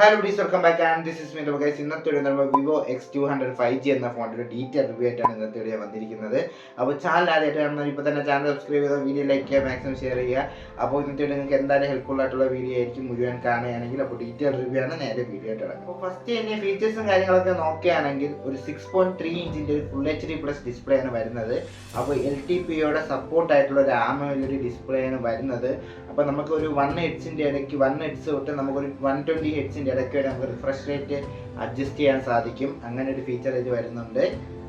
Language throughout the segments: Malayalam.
Hello, please welcome back and this is me guys. ഇന്നത്തെ നമ്മൾ വിവോ X200 5G എന്ന ഫോണിന്റെ ഡീറ്റെയിൽ റിവ്യൂ ആയിട്ടാണ് ഇന്നത്തെ വീഡിയോ വന്നിരിക്കുന്നത്. അപ്പോൾ ചാനൽ ആദ്യമായിട്ട് കാണുന്നവർ ഇപ്പോൾ തന്നെ ചാനൽ സബ്സ്ക്രൈബ് ചെയ്ത് വീഡിയോ ലൈക്ക് ചെയ്യുക, മാക്സിമം ഷെയർ ചെയ്യുക. അപ്പോൾ ഇന്നത്തെ വീഡിയോ നിങ്ങൾക്ക് എന്തായാലും ഹെൽപ്ഫുൾ ആയിട്ടുള്ള വീഡിയോ ആയിരിക്കും മുഴുവൻ കാണുകയാണെങ്കിൽ. അപ്പോൾ ഡീറ്റെയിൽ റിവ്യൂ ആണ് നേരെ വീഡിയോ ആയിട്ട് കിടക്കുന്നത്. അപ്പോൾ ഫസ്റ്റ് തന്നെ ഫീച്ചേഴ്സും കാര്യങ്ങളൊക്കെ നോക്കുകയാണെങ്കിൽ ഒരു 6.3 ഇഞ്ചിൻ്റെ ഒരു ഫുൾ HD പ്ലസ് ഡിസ്പ്ലേ ആണ് വരുന്നത്. അപ്പോൾ LTPOയുടെ സപ്പോർട്ട് ആയിട്ടുള്ള ഒരു AMOLED ഡിസ്പ്ലേ ആണ് വരുന്നത്. അപ്പോൾ നമുക്ക് ഒരു 1 ഹെഡ്സിൻ്റെ ഇടയ്ക്ക് 1 ഹെഡ്സ് തൊട്ട് നമുക്കൊരു 120 ഹെഡ്സിൻ്റെ ഇടയ്ക്ക് വരെ നമുക്ക് റിഫ്രഷ് റേറ്റ് അഡ്ജസ്റ്റ് ചെയ്യാൻ സാധിക്കും. അങ്ങനെ ഒരു ഫീച്ചർ ഇത് വരുന്നുണ്ട്.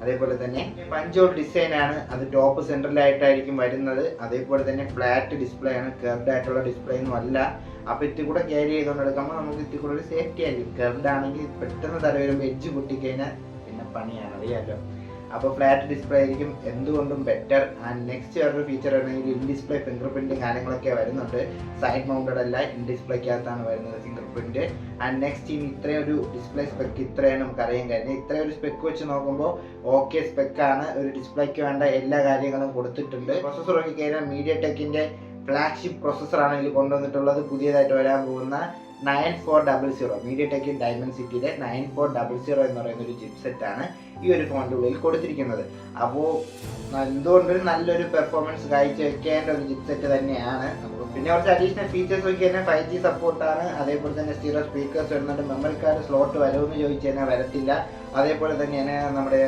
അതേപോലെ തന്നെ പഞ്ച് ഡിസൈൻ ആണ്, അത് ടോപ്പ് സെൻട്രലായിട്ടായിരിക്കും വരുന്നത്. അതേപോലെ തന്നെ ഫ്ലാറ്റ് ഡിസ്പ്ലേ ആണ്, കർവ്ഡ് ആയിട്ടുള്ള ഡിസ്പ്ലേ ഒന്നും അല്ല. അപ്പോൾ ഇത്തി കൂടെ ക്യാരി ചെയ്തുകൊണ്ട് എടുക്കുമ്പോൾ നമുക്ക് ഇത്തി കൂടെ ഒരു സേഫ്റ്റി ആയിരിക്കും. കർവ്ഡ് ആണെങ്കിൽ പെട്ടെന്ന് തല വരുമ്പോൾ എഡ്ജ് പൊട്ടിക്കഴിഞ്ഞാൽ പിന്നെ പണിയാണ്, അറിയാമല്ലോ. അപ്പോൾ ഫ്ലാറ്റ് ഡിസ്പ്ലേ ആയിരിക്കും എന്തുകൊണ്ടും ബെറ്റർ. ആൻഡ് നെക്സ്റ്റ് വേറൊരു ഫീച്ചർ ആണെങ്കിൽ ഇൻ ഡിസ്പ്ലേ ഫിംഗർ പ്രിൻറ്റും കാര്യങ്ങളൊക്കെ വരുന്നുണ്ട്. സൈഡ് മൗണ്ടഡ് അല്ല, ഇൻ ഡിസ്പ്ലേക്കകത്താണ് വരുന്നത് ഫിംഗർ പ്രിൻറ്റ്. ആൻഡ് നെക്സ്റ്റ് ഇത്രയും ഒരു ഡിസ്പ്ലേ സ്പെക്ക് ഇത്രയാണ് നമുക്ക് അറിയാൻ കഴിഞ്ഞത്. ഇത്രയും ഒരു സ്പെക്ക് വെച്ച് നോക്കുമ്പോൾ ഓക്കെ സ്പെക്കാണ്. ഒരു ഡിസ്പ്ലേക്ക് വേണ്ട എല്ലാ കാര്യങ്ങളും കൊടുത്തിട്ടുണ്ട്. പ്രൊസസ്സർ നോക്കി കഴിഞ്ഞാൽ MediaTekന്റെ ഫ്ലാഗ്ഷിപ്പ് പ്രൊസസ്സറാണ് ഇതിൽ കൊണ്ടുവന്നിട്ടുള്ളത്. പുതിയതായിട്ട് വരാൻ പോകുന്ന 9400 MediaTek Dimensity 9400 എന്ന് പറയുന്ന ഒരു ചിപ്സെറ്റ് ആണ് ഈ ഒരു ഫോണിൻ്റെ ഉള്ളിൽ കൊടുത്തിരിക്കുന്നത്. അപ്പോൾ എന്തുകൊണ്ടൊരു നല്ലൊരു പെർഫോമൻസ് കാഴ്ചവെക്കേണ്ട ഒരു ചിപ്സെറ്റ് തന്നെയാണ്. പിന്നെ കുറച്ച് അഡീഷണൽ ഫീച്ചേഴ്സ് നോക്കി കഴിഞ്ഞാൽ 5G സപ്പോർട്ടാണ്. അതേപോലെ തന്നെ സ്റ്റീരിയോ സ്പീക്കേഴ്സ് വരുന്നുണ്ട്. മെമ്മറി കാർഡ് സ്ലോട്ട് വരുമെന്ന് ചോദിച്ചു കഴിഞ്ഞാൽ വരത്തില്ല. അതേപോലെ തന്നെയാണ് നമ്മുടെ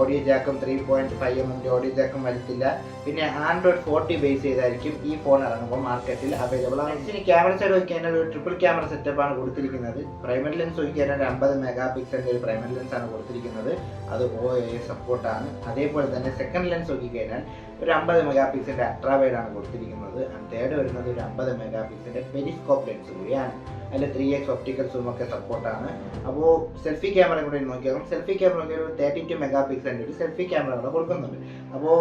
ഓഡിയോ ജാക്കും 3.5mm ഓഡിയോ ജാക്കും വരത്തില്ല. പിന്നെ Android 40 ബേസ് ചെയ്തായിരിക്കും ഈ ഫോൺ ഇറങ്ങുമ്പോൾ മാർക്കറ്റിൽ അവൈലബിൾ ആണ്. നെക്സ്റ്റ് ക്യാമറ സൈഡ് നോക്കി കഴിഞ്ഞാൽ ഒരു ട്രിപ്പിൾ ക്യാമറ സെറ്റപ്പാണ് കൊടുത്തിരിക്കുന്നത്. പ്രൈമറി ലെൻസ് നോക്കി കഴിഞ്ഞാൽ 50 മെഗാപിക്സലിൻ്റെ ഒരു പ്രൈമറി ലെൻസ് ആണ് കൊടുത്തിരിക്കുന്നത്. അത് OIS സപ്പോർട്ടാണ്. അതേപോലെ തന്നെ സെക്കൻഡ് ലെൻസ് നോക്കി കഴിഞ്ഞാൽ ഒരു 50 മെഗാപിക്സലിൻ്റെ അൾട്രാ വൈഡ് ആണ് കൊടുത്തിരിക്കുന്നത്. ആൻഡ് തേർഡ് വരുന്നത് ഒരു 50 മെഗാപിക്സലിൻ്റെ പെരിസ്കോപ്പ് ലെൻസ് കൂടിയാണ്. അതിൽ 3x ഒപ്റ്റിക്കൽ സൂം ഒക്കെ സപ്പോർട്ടാണ്. അപ്പോൾ സെൽഫി ക്യാമറ കൂടെ നോക്കിയാൽ സെൽഫി ക്യാമറ ഒരു 32 മെഗാപിക്സലിൻ്റെ ഒരു സെൽഫി ക്യാമറ കൂടെ കൊടുക്കുന്നുണ്ട്. അപ്പോൾ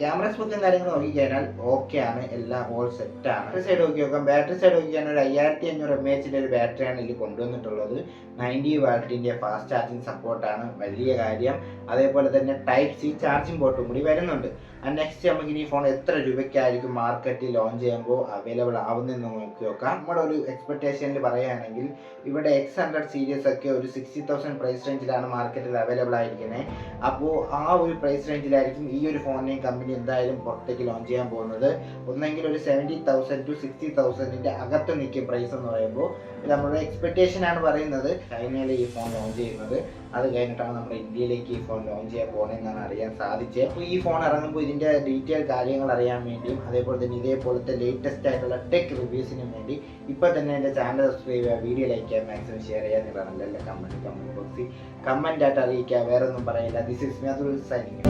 ക്യാമറ സ്പെക്കും കാര്യങ്ങൾ നോക്കിക്കഴിഞ്ഞാൽ ഓക്കെ ആണ്, എല്ലാം ഓൾ സെറ്റാണ്. ബാറ്ററി സൈഡ് നോക്കി നോക്കാം. ബാറ്ററി സൈഡ് നോക്കി കഴിഞ്ഞാൽ ഒരു 5500 mAh ഒരു ബാറ്ററിയാണ് ഇതിൽ കൊണ്ടുവന്നിട്ടുള്ളത്. 90 വാട്ടിൻ്റെ ഫാസ്റ്റ് ചാർജിങ് സപ്പോർട്ടാണ്, വലിയ കാര്യം. അതേപോലെ തന്നെ Type-C ചാർജിങ് പോർട്ടും കൂടി വരുന്നുണ്ട്. ആൻഡ് നെക്സ്റ്റ് നമുക്ക് ഇനി ഫോൺ എത്ര രൂപയ്ക്കായിരിക്കും മാർക്കറ്റിൽ ലോഞ്ച് ചെയ്യുമ്പോൾ അവൈലബിൾ ആവുന്നതെന്ന് നോക്കി നോക്കാം. നമ്മുടെ ഒരു എക്സ്പെക്ടേഷനിൽ പറയുകയാണെങ്കിൽ ഇവിടെ X100 സീരീസ് ഒക്കെ ഒരു 60,000 പ്രൈസ് റേഞ്ചിലാണ് മാർക്കറ്റിൽ അവൈലബിൾ ആയിരിക്കുന്നത്. അപ്പോൾ ആ ഒരു പ്രൈസ് റേഞ്ചിലായിരിക്കും ഈ ഒരു ഫോണിനെയും കമ്പനി എന്തായാലും പുറത്തേക്ക് ലോഞ്ച് ചെയ്യാൻ പോകുന്നത്. ഒന്നെങ്കിൽ ഒരു 70,000 to 60,000 അകത്ത് നിൽക്കും പ്രൈസ് എന്ന് പറയുമ്പോൾ. നമ്മുടെ എക്സ്പെക്ടേഷൻ ആണ് പറയുന്നത്. ചൈനയിൽ ഈ ഫോൺ ലോഞ്ച് ചെയ്യുന്നത്, അത് കഴിഞ്ഞിട്ടാണ് നമ്മുടെ ഇന്ത്യയിലേക്ക് ഈ ഫോൺ ലോഞ്ച് ചെയ്യാൻ പോകുന്നതെന്നാണ് അറിയാൻ സാധിച്ചത്. അപ്പോൾ ഈ ഫോൺ ഇറങ്ങുമ്പോൾ ഇതിൻ്റെ ഡീറ്റെയിൽ കാര്യങ്ങൾ അറിയാൻ വേണ്ടിയും അതേപോലെ തന്നെ ഇതേപോലത്തെ ലേറ്റസ്റ്റ് ആയിട്ടുള്ള ടെക് റിവ്യൂസിനും വേണ്ടി ഇപ്പോൾ തന്നെ എൻ്റെ ചാനൽ സബ്സ്ക്രൈബ് ചെയ്യുക, വീഡിയോ ലൈക്ക് ചെയ്യുക, മാക്സിമം ഷെയർ ചെയ്യുക എന്നുള്ളതാണ്. നല്ല കമൻറ്റ് ബോക്സിൽ കമൻ്റ് ആയിട്ട് അറിയിക്കുക. വേറെ ഒന്നും പറയില്ല. This is me Atul signing.